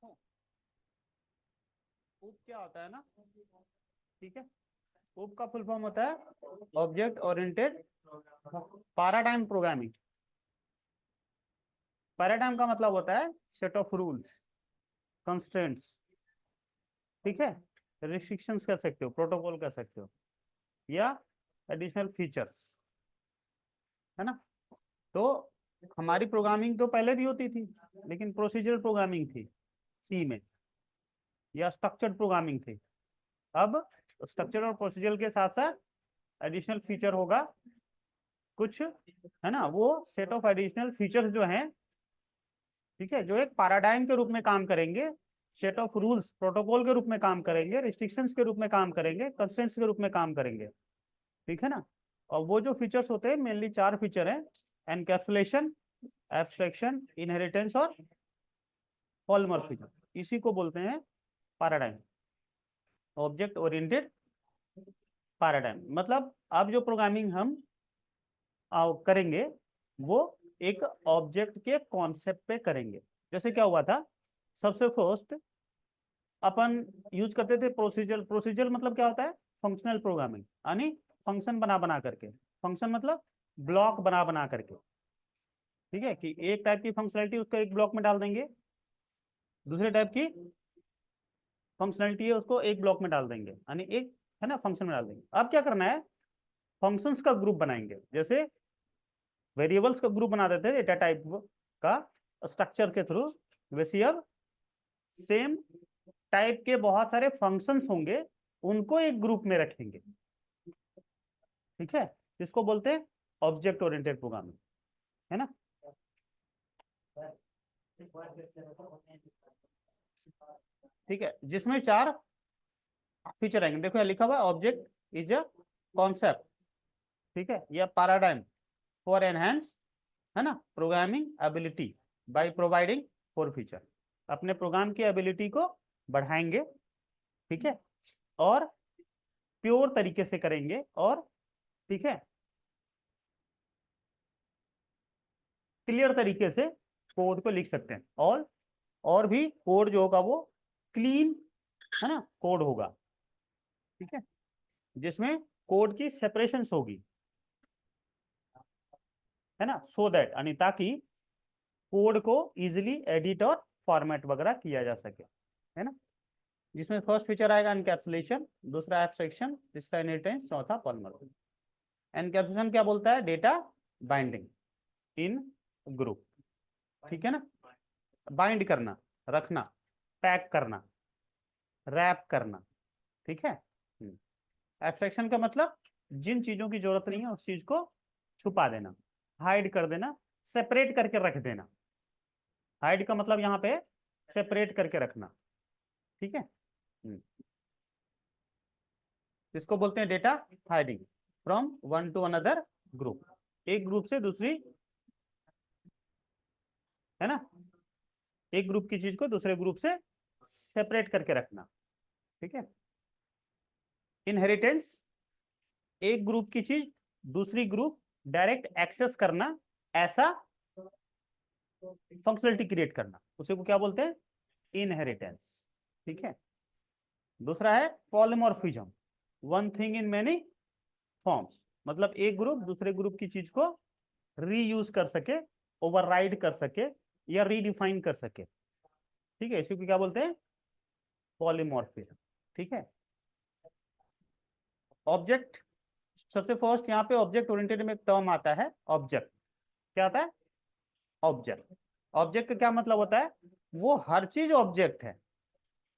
देखो OOP क्या होता है ना, ठीक है। OOP का फुल फॉर्म होता है object oriented paradigm programming. Paradigm का मतलब होता है सेट ऑफ रूल्स, कंस्ट्रेंट्स, ठीक है। रिस्ट्रिक्शंस कह सकते हो, प्रोटोकॉल कह सकते हो, या एडिशनल फीचर्स, है ना। तो हमारी प्रोग्रामिंग तो पहले भी होती थी, लेकिन प्रोसीजरल प्रोग्रामिंग थी सी में, या स्ट्रक्चर्ड प्रोग्रामिंग थी। अब स्ट्रक्चर और प्रोसीजर के साथ साथ एडिशनल फीचर होगा कुछ, है ना। वो सेट ऑफ एडिशनल फीचर्स जो हैं, ठीक है, जो एक पैराडाइम के रूप में काम करेंगे, सेट ऑफ रूल्स प्रोटोकॉल के रूप में काम करेंगे, रिस्ट्रिक्शंस के रूप में काम करेंगे, कंस्ट्रेंट्स के रूप में काम करेंगे, ठीक है ना। और वो जो फीचर्स होते हैं मेनली 4 फीचर हैं: एनकैप्सुलेशन, एब्स्ट्रैक्शन, इनहेरिटेंस और पॉलीमॉर्फिज्म। इसी को बोलते हैं पैराडाइम, ऑब्जेक्ट ओरिएंटेड पैराडाइम। मतलब अब जो प्रोग्रामिंग हम करेंगे वो एक ऑब्जेक्ट के कॉन्सेप्ट पे करेंगे। जैसे क्या हुआ था, सबसे फर्स्ट अपन यूज करते थे प्रोसीजर। प्रोसीजर मतलब क्या होता है, फंक्शनल प्रोग्रामिंग, यानी फंक्शन बना बना करके। फंक्शन मतलब ब्लॉक बना बना करके, ठीक है, कि एक टाइप की फंक्शनलिटी उसको एक ब्लॉक में डाल देंगे, दूसरे टाइप की फंक्शनलिटी है उसको एक ब्लॉक में डाल देंगे, यानी एक, है ना, फंक्शन में डाल देंगे। अब क्या करना है, फंक्शंस का ग्रुप बनाएंगे। जैसे वेरिएबल्स का ग्रुप बना देते हैं डेटा टाइप का स्ट्रक्चर के थ्रू, वैसे अब सेम टाइप के बहुत सारे फंक्शंस होंगे, उनको एक ग्रुप में रखेंगे, ठीक है। जिसको बोलते हैं ऑब्जेक्ट ओरिएंटेड प्रोग्रामिंग, है ना। ठीक है, जिसमें 4 फीचर आएंगे। देखो यहाँ लिखा हुआ है ऑब्जेक्ट इज अ कॉन्सेप्ट, ठीक है, या पैराडाइम फॉर एनहांस, है ना, programming ability by providing 4 feature. अपने प्रोग्राम की एबिलिटी को बढ़ाएंगे, ठीक है, और प्योर तरीके से करेंगे, और ठीक है, क्लियर तरीके से कोड को लिख सकते हैं। और भी कोड जो होगा वो क्लीन, है ना, कोड होगा, ठीक है, जिसमें कोड की सेपरेशन होगी, है ना, सो दैट, यानी ताकि कोड को इजीली एडिट और फॉर्मेट वगैरह किया जा सके, है ना। जिसमें फर्स्ट फीचर आएगा एनकैप्सुलेशन, दूसरा एब्स्ट्रैक्शन, तीसरा इनहेरिटेंस, चौथा पॉलीमॉर्फिज्म। एनकैप्सुलेशन क्या बोलता है, डेटा बाइंडिंग इन ग्रुप, ठीक है ना, बाइंड करना, रखना, पैक करना, रैप करना, ठीक है। एब्स्ट्रैक्शन का मतलब जिन चीजों की जरूरत नहीं है उस चीज को छुपा देना, हाइड कर देना, सेपरेट करके रख देना। हाइड का मतलब यहाँ पे सेपरेट करके रखना, ठीक है। इसको बोलते हैं data hiding from one two another group, एक ग्रुप से दूसरी, है ना, एक ग्रुप की चीज को दूसरे ग्रुप से सेपरेट करके रखना, ठीक है। इनहेरिटेंस, एक ग्रुप की चीज दूसरी ग्रुप डायरेक्ट एक्सेस करना, ऐसा फंक्शनलिटी क्रिएट करना, उसे को क्या बोलते हैं, इनहेरिटेंस, ठीक है। दूसरा है polymorphism, one thing in many forms, मतलब एक ग्रुप दूसरे ग्रुप की चीज को रीयूज कर सके, ओवरराइड कर सके, या रीडिफाइन कर सके, ठीक है, इसी को क्या बोलते हैं, पॉलीमॉर्फिज्म, ठीक है। ऑब्जेक्ट, सबसे फर्स्ट यहाँ पे ऑब्जेक्ट ओरिएंटेड में एक टर्म आता है ऑब्जेक्ट। क्या आता है, ऑब्जेक्ट। ऑब्जेक्ट का क्या मतलब होता है, वो हर चीज ऑब्जेक्ट है,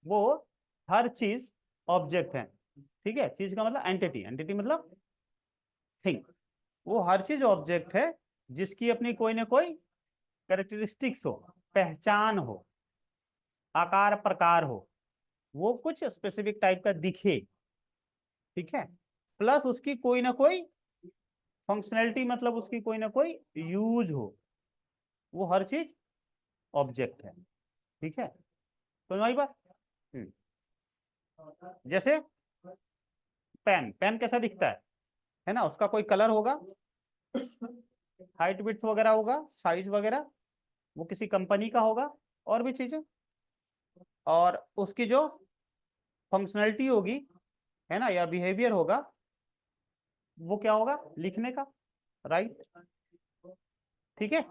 वो हर चीज ऑब्जेक्ट है, ठीक है। चीज का मतलब एंटिटी, एंटिटी मतलब थिंग। वो हर चीज ऑब्जेक्ट है जिसकी अपनी कोई ना कोई कैरेक्टरिस्टिक्स हो, पहचान हो, आकार प्रकार हो, वो कुछ स्पेसिफिक टाइप का दिखे, ठीक है, प्लस उसकी कोई ना कोई फंक्शनैलिटी, मतलब उसकी कोई ना कोई यूज हो, वो हर चीज ऑब्जेक्ट है, ठीक है। तो हमारी बात, जैसे पेन, पेन कैसा दिखता है ना, उसका कोई कलर होगा, हाइट विड्थ वगैरह होगा, साइज वगैरह, वो किसी कंपनी का होगा, और भी चीजें, और उसकी जो फंक्शनैलिटी होगी, है ना, या बिहेवियर होगा, वो क्या होगा, लिखने का, राइट। ठीक है।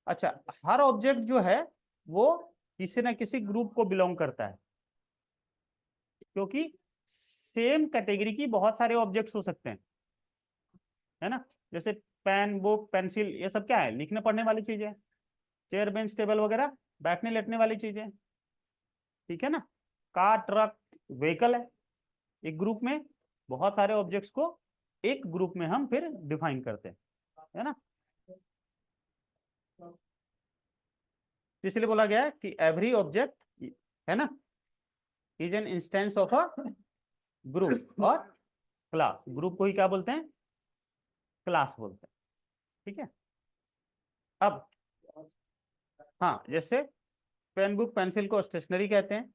अच्छा, हर ऑब्जेक्ट जो है वो किसी ना किसी ग्रुप को बिलोंग करता है, क्योंकि सेम कैटेगरी की बहुत सारे ऑब्जेक्ट्स हो सकते हैं, है ना। जैसे पेन, बुक, पेंसिल, ये सब क्या है, लिखने पढ़ने वाली चीजें। चेयर, बेंच, टेबल वगैरह बैठने लेटने वाली चीजें, ठीक है ना। कार, ट्रक, व्हीकल है। एक ग्रुप में बहुत सारे ऑब्जेक्ट्स को एक ग्रुप में हम फिर डिफाइन करते हैं, है ना। इसलिए बोला गया है कि एवरी ऑब्जेक्ट, है ना, is an instance of a group और क्लास। ग्रुप को ही क्या बोलते हैं, क्लास बोलते हैं। ठीक है। अब हाँ, जैसे पेन, बुक, पेंसिल को स्टेशनरी कहते हैं,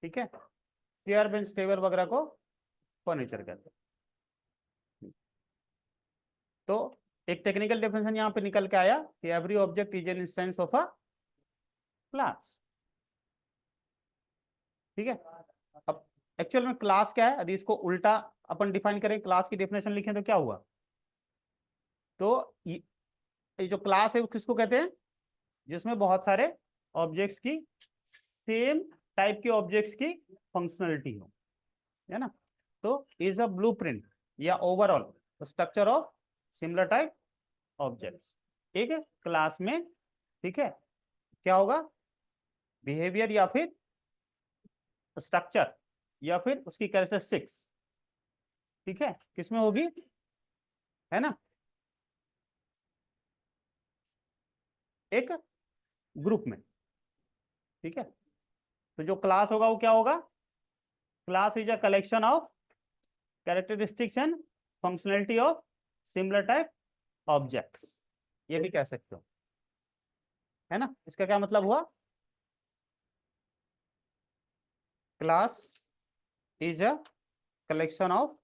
ठीक है। चेयर, बेंच, टेबल वगैरह को फर्नीचर कहते हैं। तो एक टेक्निकल डेफिनेशन यहाँ पे निकल के आया कि every object is an instance of a class. ठीक है। अब एक्चुअल में क्लास क्या है, यदि इसको उल्टा अपन डिफाइन करें, क्लास की डेफिनेशन लिखें तो क्या हुआ, तो ये जो क्लास है वो किसको कहते हैं, जिसमें बहुत सारे ऑब्जेक्ट्स की, सेम टाइप के ऑब्जेक्ट्स की फंक्शनलिटी हो, है ना। तो इज अ ब्लूप्रिंट या overall structure of similar type objects एक क्लास में। ठीक है। क्या होगा, बिहेवियर या फिर स्ट्रक्चर या फिर उसकी कैरेक्टरिस्टिक्स, ठीक है, किसमें होगी, है ना, एक ग्रुप में। ठीक है। तो जो क्लास होगा वो क्या होगा, class is a collection of characteristics and functionality of similar type objects, ये भी कह सकते हो, है ना। इसका क्या मतलब हुआ, class is a collection of,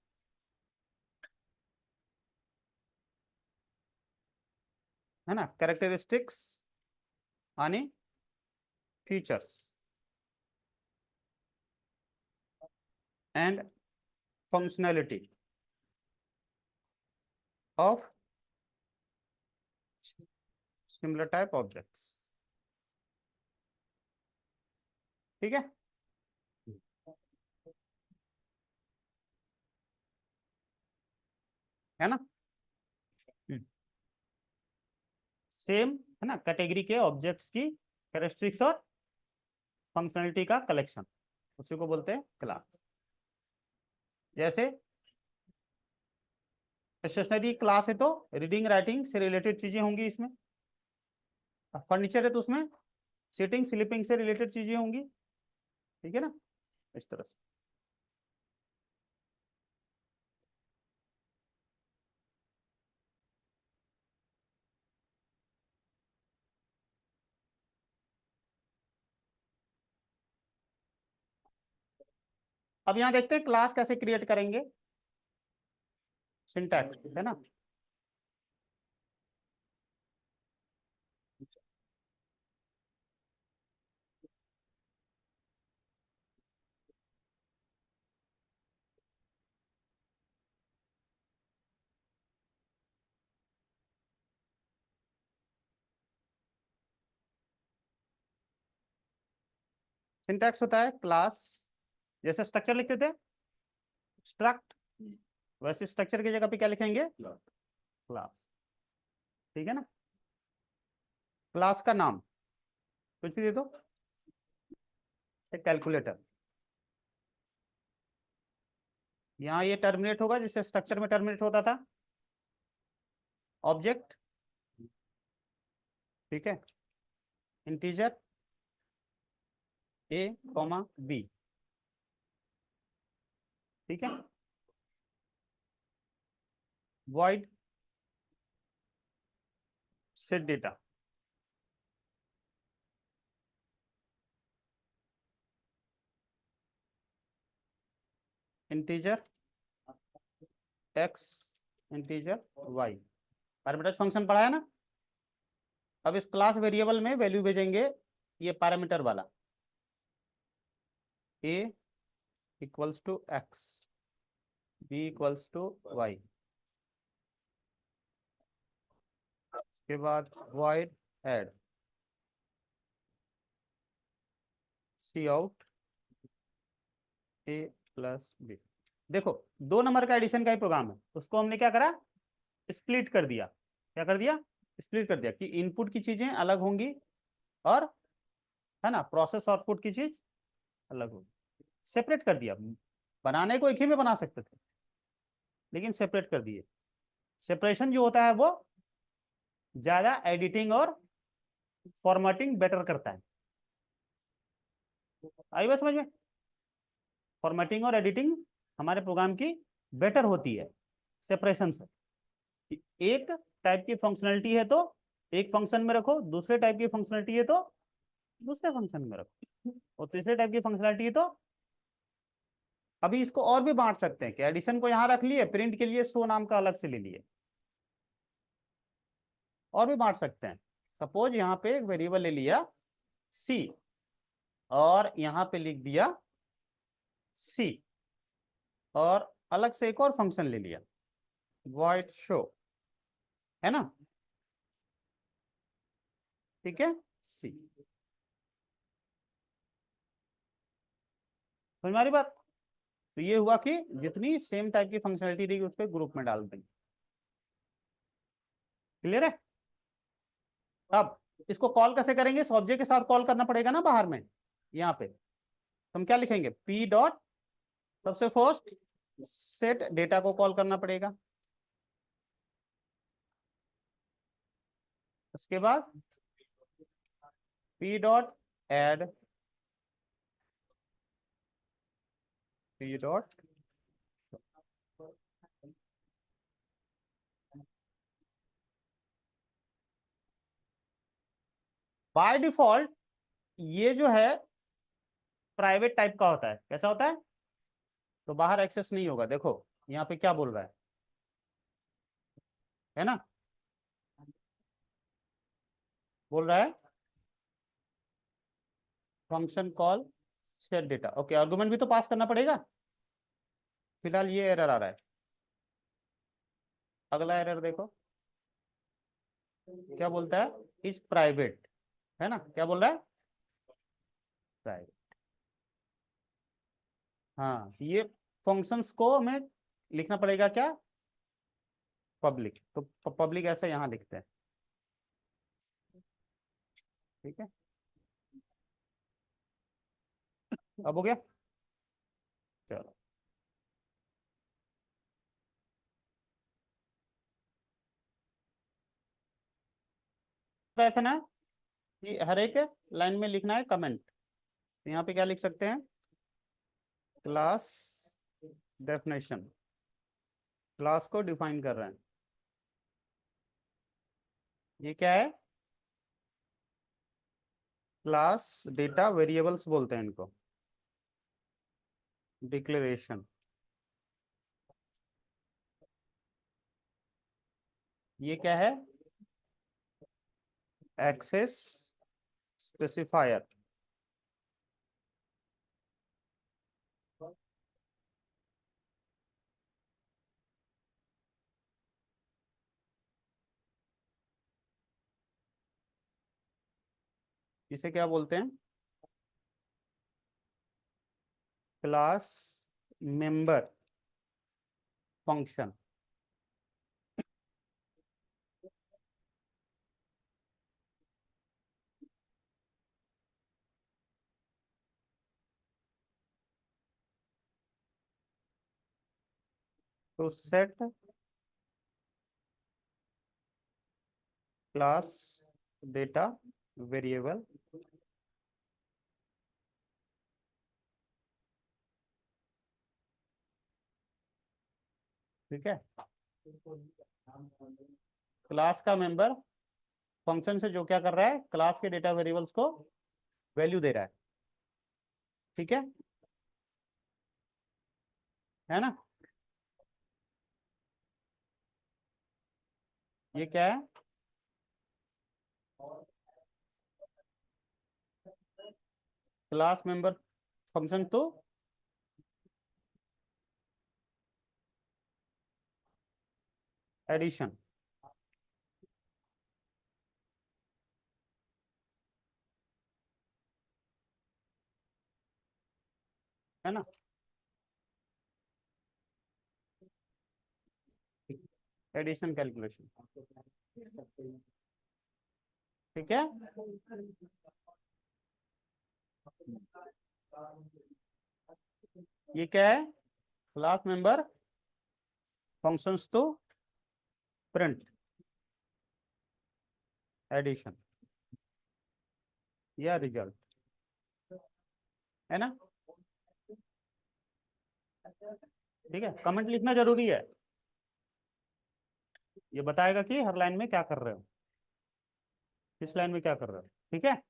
है ना, कैरेक्टरिस्टिक्स यानी features and functionality of similar type objects. ठीक है। है ना। सेम, है ना, कैटेगरी के ऑब्जेक्ट्स की कैरेक्टरिस्टिक्स और फंक्शनलिटी का कलेक्शन, उसी को बोलते हैं क्लास। जैसे स्टेशनरी क्लास है तो रीडिंग राइटिंग से रिलेटेड चीजें होंगी इसमें। फर्नीचर है तो उसमें सिटिंग स्लीपिंग से रिलेटेड चीजें होंगी, ठीक है ना, इस तरह से। अब यहाँ देखते हैं क्लास कैसे क्रिएट करेंगे, सिंटैक्स, है ना। सिंटैक्स होता है क्लास, जैसे स्ट्रक्चर लिखते थे स्ट्रक्ट, वैसे स्ट्रक्चर की जगह पे क्या लिखेंगे, क्लास। ठीक है ना। क्लास का नाम कुछ भी दे दो, कैलकुलेटर, यहाँ ये टर्मिनेट होगा जिससे स्ट्रक्चर में टर्मिनेट होता था, ऑब्जेक्ट, ठीक है, इंटीजर ए कॉमा बी, ठीक है, void set data, integer X, integer Y. Parameter function पढ़ा है ना। अब इस क्लास वेरिएबल में वैल्यू भेजेंगे ये पैरामीटर वाला, A equals to X, B equals to Y, उसके बाद void add cout A plus B. देखो 2 नंबर का एडिशन का ही प्रोग्राम है, उसको हमने क्या करा, स्प्लिट कर दिया। क्या कर दिया, स्प्लिट कर दिया कि इनपुट की चीजें अलग होंगी और, है ना, प्रोसेस आउटपुट की चीज अलग होगी। सेपरेट कर दिया, बनाने को एक ही में बना सकते थे लेकिन सेपरेट कर दिए। सेपरेशन जो होता है वो ज्यादा एडिटिंग और फॉर्मेटिंग बेटर करता है। आई बात समझ में? फॉर्मेटिंग और एडिटिंग हमारे प्रोग्राम की बेटर होती है सेपरेशन से। एक टाइप की फंक्शनलिटी है तो एक फंक्शन में रखो, दूसरे टाइप की फंक्शनलिटी है तो दूसरे फंक्शन में रखो, और तीसरे टाइप की फंक्शनलिटी है तो। अभी इसको और भी बांट सकते हैं कि एडिशन को यहां रख लिए, प्रिंट के लिए शो नाम का अलग से ले लिए, और भी बांट सकते हैं। सपोज यहाँ पे एक वेरिएबल ले लिया सी और यहाँ पे लिख दिया सी, और अलग से एक और फंक्शन ले लिया void show, है ना, ठीक है, सी। समझ में आ रही बात? तो ये हुआ कि जितनी सेम टाइप की फंक्शनलिटी रहेगी उसको ग्रुप में डाल देंगे। क्लियर है? अब इसको कॉल कैसे करेंगे, इस ऑब्जेक्ट के साथ कॉल करना पड़ेगा ना बाहर में। यहाँ पे हम क्या लिखेंगे, पी डॉट, सबसे फर्स्ट सेट डेटा को कॉल करना पड़ेगा, उसके बाद P dot add, P dot by default ये जो है प्राइवेट टाइप का होता है। कैसा होता है? तो बाहर एक्सेस नहीं होगा। देखो यहाँ पे क्या बोल रहा है ना, बोल रहा है function call set data. Okay, argument भी तो पास करना पड़ेगा। फिलहाल ये एरर आ रहा है। अगला एरर देखो क्या बोलता है, इज प्राइवेट, है ना, क्या बोल रहा है, प्राइवेट। हाँ, ये फंक्शंस को हमें लिखना पड़ेगा क्या, पब्लिक। तो पब्लिक ऐसे यहाँ लिखते हैं, ठीक है। अब हो गया, चलो। तो ऐसा ना कि हर एक लाइन में लिखना है कमेंट। यहाँ पे क्या लिख सकते हैं, क्लास डेफिनेशन, क्लास को डिफाइन कर रहे हैं। ये क्या है, क्लास डेटा वेरिएबल्स बोलते हैं इनको, डिक्लेरेशन। ये क्या है, एक्सेस स्पेसिफायर। इसे क्या बोलते हैं, क्लास मेंबर फंक्शन। तो सेट क्लास डेटा वेरिएबल, ठीक है। क्लास का मेंबर फंक्शन से जो क्या कर रहा है, क्लास के डेटा वेरिएबल्स को वैल्यू दे रहा है, ठीक है ना। ये क्या है, क्लास मेंबर फंक्शन तो एडिशन, है ना। एडिशन कैलकुलेशन, ठीक है। ये क्या है, class member functions to print addition या रिजल्ट, है ना। ठीक है, कमेंट लिखना जरूरी है, ये बताएगा कि हर लाइन में क्या कर रहे हो, किस लाइन में क्या कर रहे हो, ठीक है।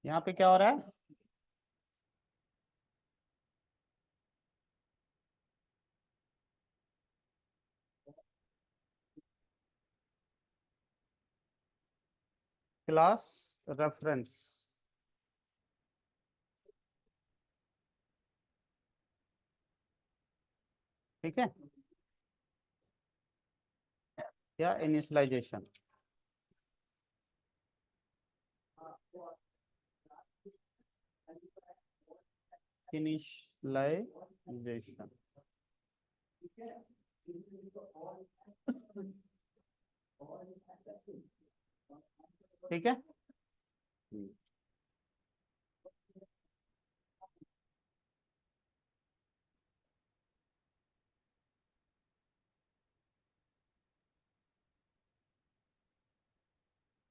यहाँ पे क्या हो रहा है, क्लास रेफरेंस, ठीक है, या इनिशियलाइजेशन, इनिशियलाइजेशन, ठीक है।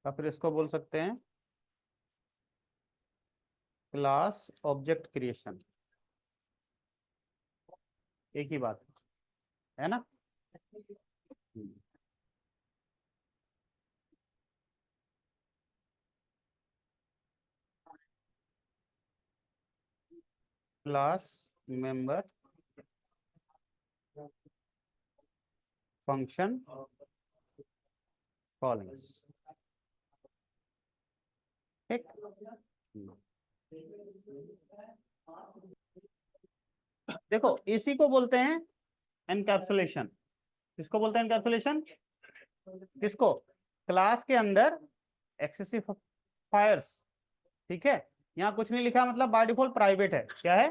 तो फिर इसको बोल सकते हैं क्लास ऑब्जेक्ट क्रिएशन, एक ही बात है ना। क्लास मेंबर फंक्शन कॉलिंग्स, ठीक। देखो इसी को बोलते हैं एनकैप्सुलेशन, किसको बोलते हैं एनकैप्सुलेशन, किसको, क्लास के अंदर एक्सेसिव फायर्स, ठीक है। यहाँ कुछ नहीं लिखा, मतलब बाय डिफॉल्ट प्राइवेट है, क्या है,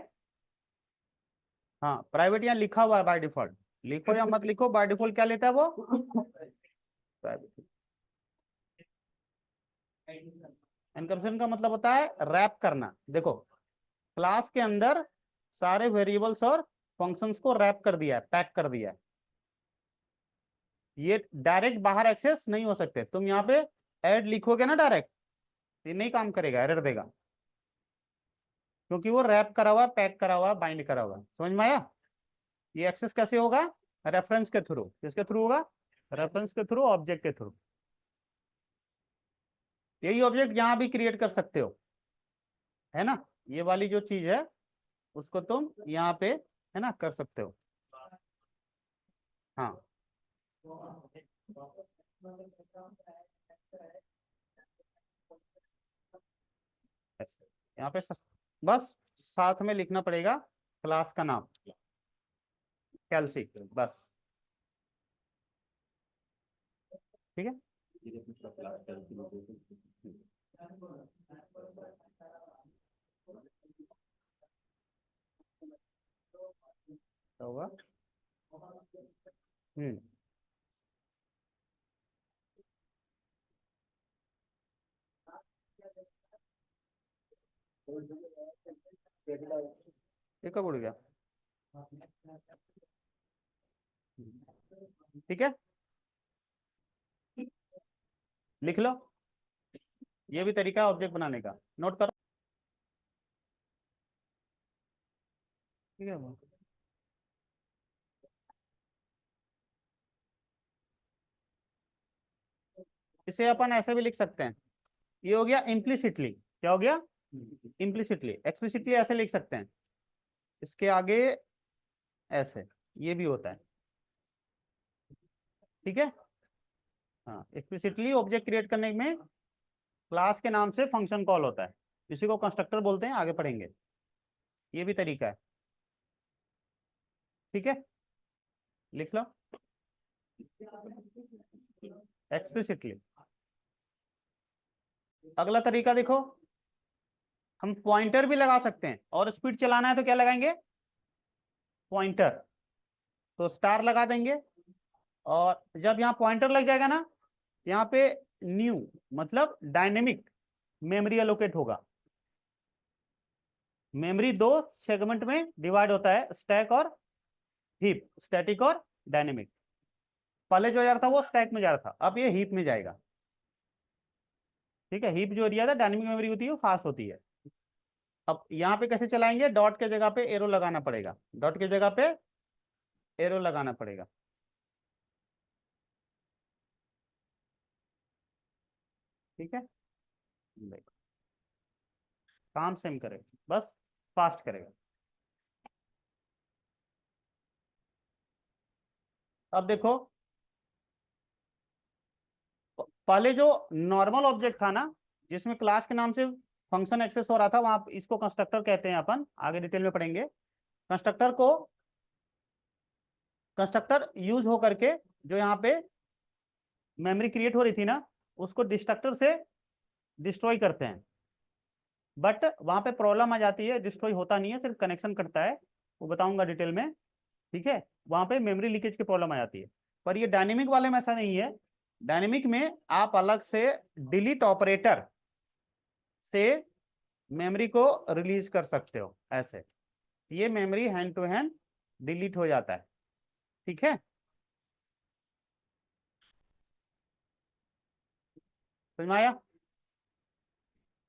हाँ प्राइवेट यहाँ लिखा हुआ है बाय डिफॉल्ट, लिखो या मत लिखो, बाय डिफॉल्ट क्या लेता है वो, प्राइवेट। एनकैप्सुलेशन का मतलब होता है रैप करना, देखो क्लास के अंदर सारे वेरिएबल्स और फंक्शंस को रैप कर दिया है, पैक कर दिया है, ये डायरेक्ट बाहर एक्सेस नहीं हो सकते, तुम यहाँ पे ऐड लिखोगे ना डायरेक्ट, ये नहीं काम करेगा, एरर देगा, क्योंकि वो रैप करा हुआ, पैक करा हुआ, बाइंड करा हुआ, समझ में आया। ये एक्सेस कैसे होगा, रेफरेंस के थ्रू, किसके थ्रू होगा, रेफरेंस के थ्रू, ऑब्जेक्ट के थ्रू, यही ऑब्जेक्ट यहाँ भी क्रिएट कर सकते हो, है ना। ये वाली जो चीज है उसको तुम यहाँ पे, है ना, कर सकते हो, हाँ। यहाँ पे बस साथ में लिखना पड़ेगा क्लास का नाम, कैल्सी, बस, ठीक है। क्या होगा, हम्म, ये कब उड़ गया, ठीक है, लिख लो, ये भी तरीका है ऑब्जेक्ट बनाने का, नोट करो, ठीक है। इसे अपन ऐसे भी लिख सकते हैं, ये हो गया इम्प्लिसिटली, क्या हो गया, इम्प्लिसिटली, एक्सप्लिसिटली ऐसे लिख सकते हैं, इसके आगे ऐसे, ये भी होता है, ठीक है। हाँ एक्सप्लिसिटली ऑब्जेक्ट क्रिएट करने में क्लास के नाम से फंक्शन कॉल होता है, इसी को कंस्ट्रक्टर बोलते हैं, आगे पढ़ेंगे, ये भी तरीका है। ठीक है, लिख लो एक्सप्लिसिटली। अगला तरीका देखो, हम पॉइंटर भी लगा सकते हैं, और स्पीड चलाना है तो क्या लगाएंगे, पॉइंटर। तो स्टार लगा देंगे, और जब यहाँ पॉइंटर लग जाएगा ना, यहाँ पे न्यू मतलब डायनेमिक मेमोरी एलोकेट होगा। मेमोरी दो सेगमेंट में डिवाइड होता है, स्टैक और हीप, स्टैटिक और डायनेमिक। पहले जो जा रहा था वो स्टैक में जा रहा था, अब ये हीप में जाएगा। ठीक है, हीप जो एरिया था डायनेमिक मेमोरी होती है, वो फास्ट होती है। अब यहाँ पे कैसे चलाएंगे, डॉट के जगह पे एरो लगाना पड़ेगा, डॉट के जगह पे एरो लगाना पड़ेगा। ठीक है, देखो काम सेम करेगा, बस फास्ट करेगा। अब देखो, पहले जो नॉर्मल ऑब्जेक्ट था ना, जिसमें क्लास के नाम से फंक्शन एक्सेस हो रहा था, वहां इसको कंस्ट्रक्टर कहते हैं, अपन आगे डिटेल में पढ़ेंगे। कंस्ट्रक्टर को, कंस्ट्रक्टर यूज हो करके जो यहाँ पे मेमोरी क्रिएट हो रही थी ना, उसको डिस्ट्रक्टर से डिस्ट्रॉय करते हैं। बट वहां पे प्रॉब्लम आ जाती है, डिस्ट्रॉय होता नहीं है, सिर्फ कनेक्शन कटता है, वो बताऊंगा डिटेल में। ठीक है, वहां पे मेमोरी लीकेज की प्रॉब्लम आ जाती है। पर ये डायनेमिक वाले में ऐसा नहीं है। डायनेमिक में आप अलग से डिलीट ऑपरेटर से मेमोरी को रिलीज कर सकते हो, ऐसे ये memory hand to hand delete हो जाता है। ठीक है, समझ में आया।